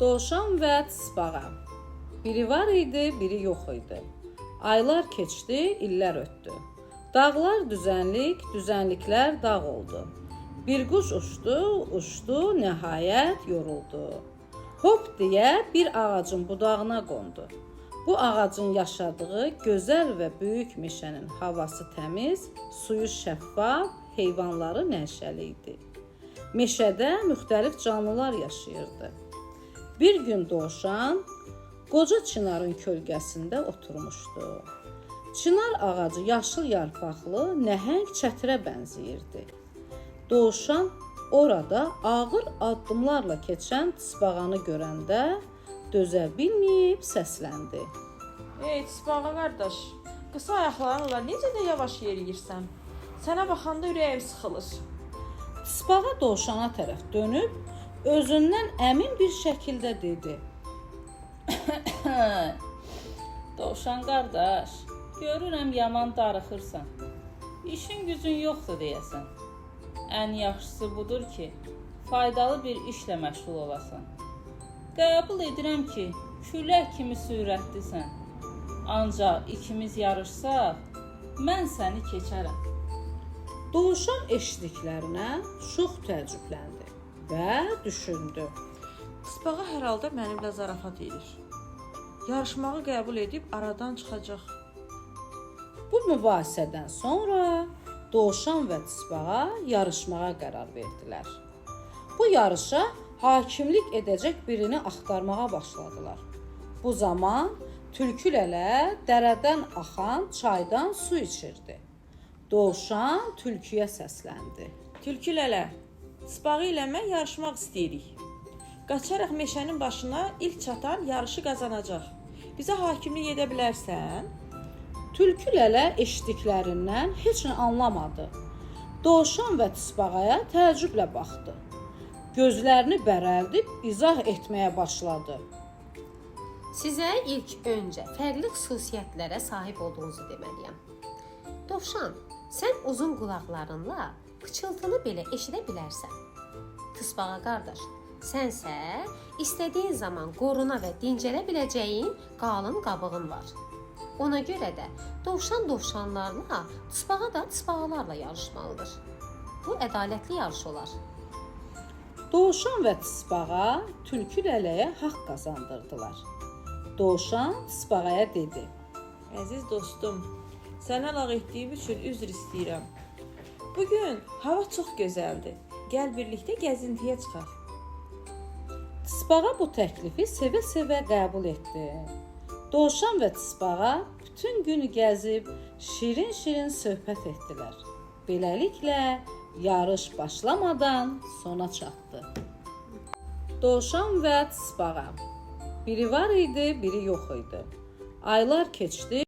Dovşan və tısbağa. Biri var idi, biri yox idi. Aylar keçdi, illər ötdü. Dağlar düzənlik, düzənliklər dağ oldu. Bir quş uçdu, uçdu, nəhayət yoruldu. Hop deyə bir ağacın budağına qondu. Bu ağacın yaşadığı gözəl və böyük meşənin havası təmiz, suyu şəffaf, heyvanları nəşəli idi. Meşədə müxtəlif canlılar yaşayırdı. Bir gün dovşan qoca çinarın kölgəsində oturmuşdu. Çınar ağacı yaşıl yarpaqlı, nəhəng çətirə bənzəyirdi. Dovşan orada ağır addımlarla keçən tısbağanı görəndə dözə bilməyib səsləndi. Ey tısbağa qardaş, qısa ayaqlarınla necə də yavaş yeriyirsən? Sənə baxanda ürəyim sıxılır. Tısbağa dovşana tərəf dönüb, özündən əmin bir şəkildə dedi. Dovşan qardaş, görürəm yaman darıxırsan. İşin gücün yoxdur deyəsən. Ən yaxşısı budur ki, faydalı bir işlə məşğul olasan. Qəbul edirəm ki, külək kimi sürətlisən. Ancaq ikimiz yarışsaq, mən səni keçərəm. Dovşan eşitdiklərinə çox təəccübləndi və düşündü. Tısbağa hər halda mənimlə zarafat edir. Yarışmağı qəbul edib aradan çıxacaq. Bu mübahisədən sonra dovşan və tısbağa yarışmağa qərar verdilər. Bu yarışa hakimlik edəcək birini axtarmağa başladılar. Bu zaman tülkü lələ dərədən axan çaydan su içirdi. Dovşan tülküyə səsləndi. Tülkü lələ, tısbağa ilə mən yarışmaq istəyirik. Qaçaraq meşənin başına ilk çatan yarışı qazanacaq. Bizə hakimlik edə bilərsən? Tülkü lələ eşitdiklərindən heç nə anlamadı. Dovşan və tısbağaya təəccüblə baxdı. Gözlərini bərəldib izah etməyə başladı. Sizə ilk öncə fərqli xüsusiyyətlərə sahib olduğunuzu deməliyəm. Dovşan, sən uzun qulaqlarınla pıçıltını belə eşidə bilərsən. Tısbağa qardaş, sənsə istədiyin zaman qoruna və dincələ biləcəyin qalın qabığın var. Ona görə də dovşan dovşanlarla, tısbağa da tısbağalarla yarışmalıdır. Bu ədalətli yarış olar. Dovşan və tısbağa tülkü lələyə haqq qazandırdılar. Dovşan tısbağaya dedi. Əziz dostum, sənə lağ etdiyim üçün üzr istəyirəm. Bugün hava çox gözəldir. Gəl birlikdə gəzintiyə çıxaq. Tısbağa bu təklifi sevə-sevə qəbul etdi. Dovşan və tısbağa bütün günü gəzib şirin-şirin söhbət etdilər. Beləliklə yarış başlamadan sona çatdı. Dovşan və tısbağa. Biri var idi, biri yox idi. Aylar keçdi.